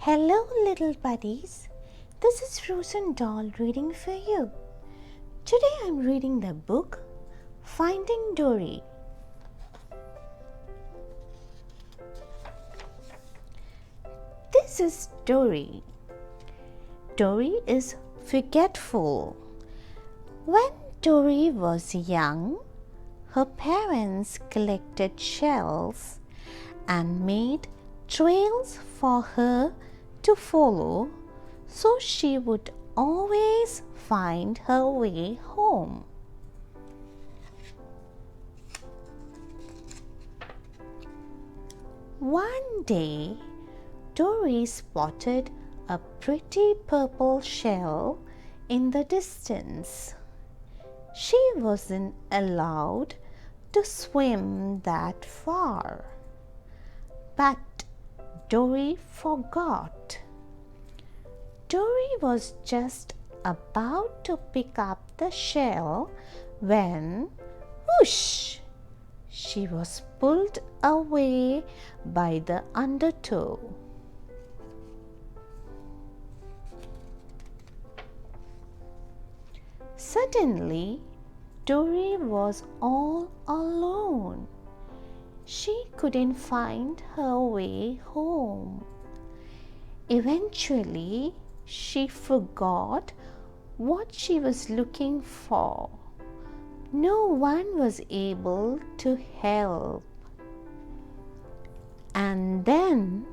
Hello, little buddies. This is Frozendoll reading for you. Today I'm reading the book Finding Dory. This is Dory. Dory is forgetful. When Dory was young, her parents collected shells and made trails for her to follow so she would always find her way home. One day, Dory spotted a pretty purple shell in the distance. She wasn't allowed to swim that far, but Dory forgot. Dory was just about to pick up the shell when, whoosh! She was pulled away by the undertow. Suddenly, Dory was all alone. She couldn't find her way home. Eventually, she forgot what she was looking for. No one was able to help. And then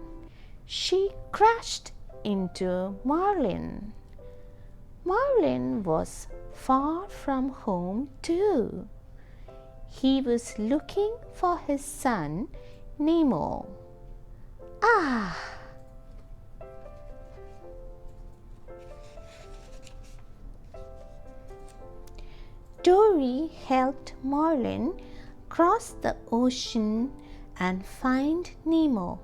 she crashed into Marlin. Marlin was far from home too. He was looking for his son Nemo. Dory helped Marlin cross the ocean and find Nemo.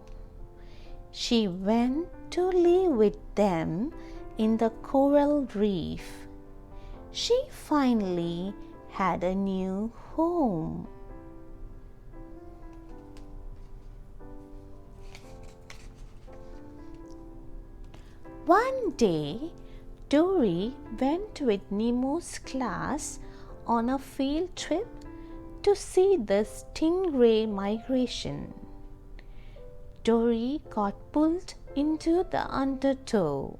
She went to live with them in the coral reef. She finally had a new home. One day, Dory went with Nemo's class on a field trip to see the stingray migration. Dory got pulled into the undertow.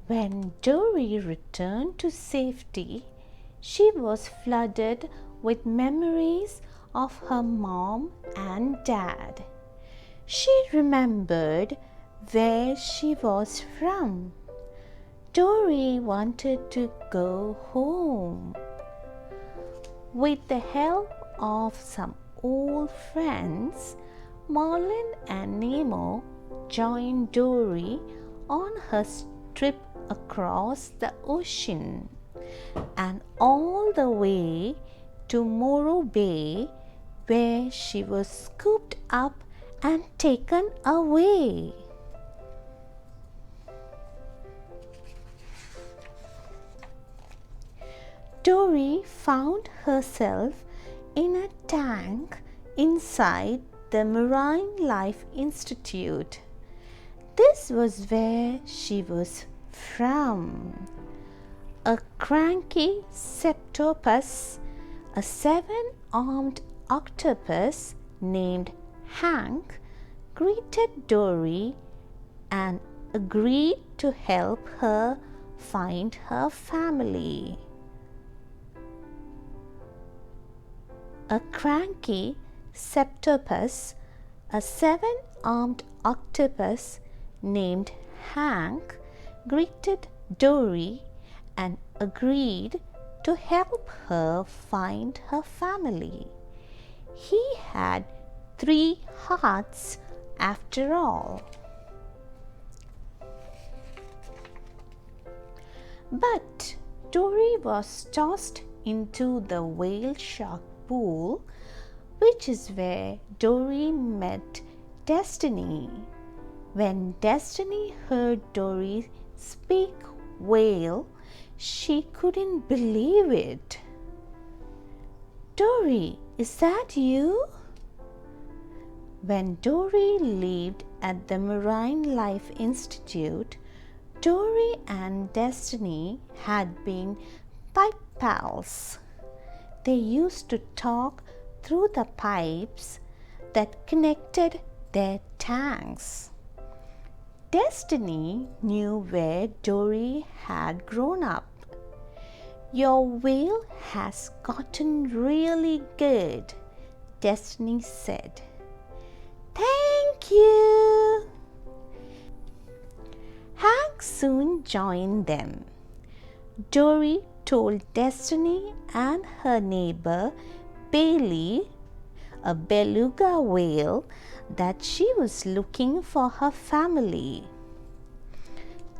When Dory returned to safety, she was flooded with memories of her mom and dad. She remembered where she was from. Dory wanted to go home. With the help of some old friends, Marlin and Nemo joined Dory on her trip across the ocean and all the way to Morro Bay, where she was scooped up and taken away. Dory found herself in a tank inside the Marine Life Institute. This was where she was from. A cranky septopus, a seven-armed octopus named Hank, greeted Dory and agreed to help her find her family. A cranky septopus, a seven-armed octopus named Hank, greeted Dory and agreed to help her find her family. He had 3 hearts after all. But Dory was tossed into the whale shark pool, which is where Dory met Destiny. When Destiny heard Dory speak whale, she couldn't believe it. Dory, is that you? When Dory lived at the Marine Life Institute, Dory and Destiny had been pipe pals. They used to talk through the pipes that connected their tanks. Destiny knew where Dory had grown up. "Your whale has gotten really good," Destiny said. "Thank you." Hank soon joined them. Dory told Destiny and her neighbor Bailey, a beluga whale, that she was looking for her family.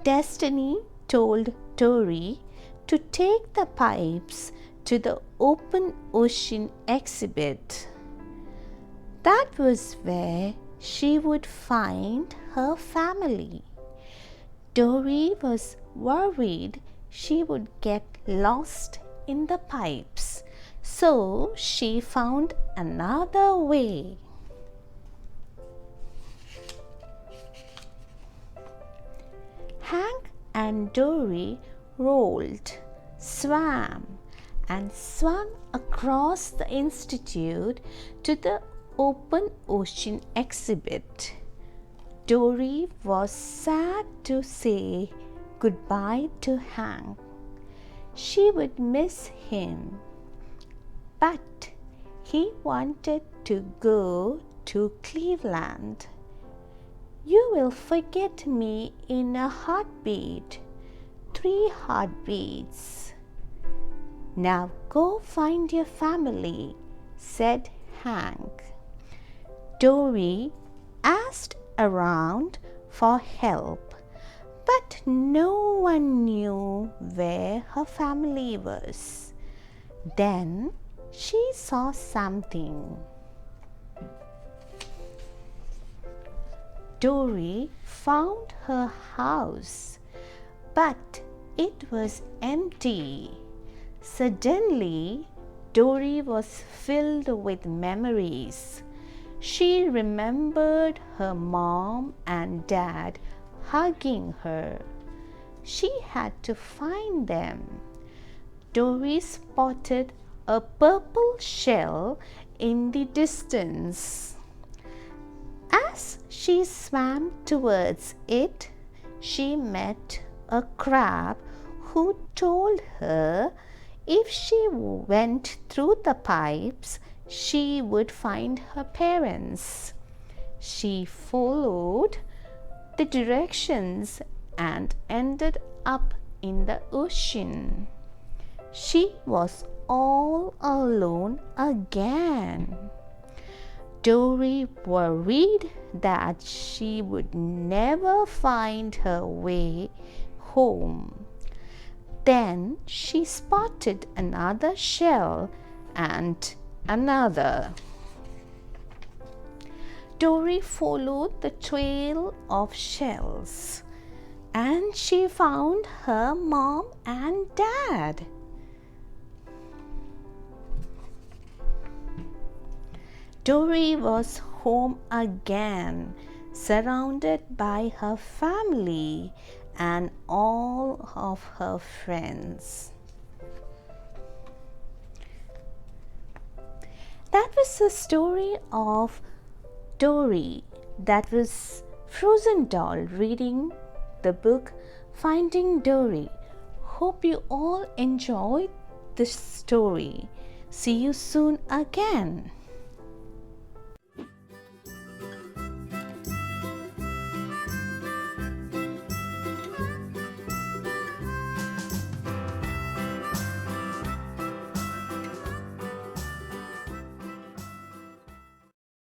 Destiny told Dory to take the pipes to the open ocean exhibit. That was where she would find her family. Dory was worried she would get lost in the pipes, so she found another way. Hank and Dory rolled, swam, and swung across the institute to the open ocean exhibit. Dory was sad to say goodbye to Hank. She would miss him, but he wanted to go to Cleveland. "You will forget me in a heartbeat, 3 heartbeats. Now go find your family," said Hank. Dory asked around for help, but no one knew where her family was. Then she saw something. Dory found her house, but it was empty. Suddenly, Dory was filled with memories. She remembered her mom and dad hugging her. She had to find them. Dory spotted a purple shell in the distance. As she swam towards it, she met a crab who told her if she went through the pipes, she would find her parents. She followed the directions and ended up in the ocean. She was all alone again. Dory worried that she would never find her way home. Then she spotted another shell and another. Dory followed the trail of shells and she found her mom and dad. Dory was home again, surrounded by her family and all of her friends. That was the story of Dory. That was Frozendoll reading the book Finding Dory. Hope you all enjoyed this story. See you soon again.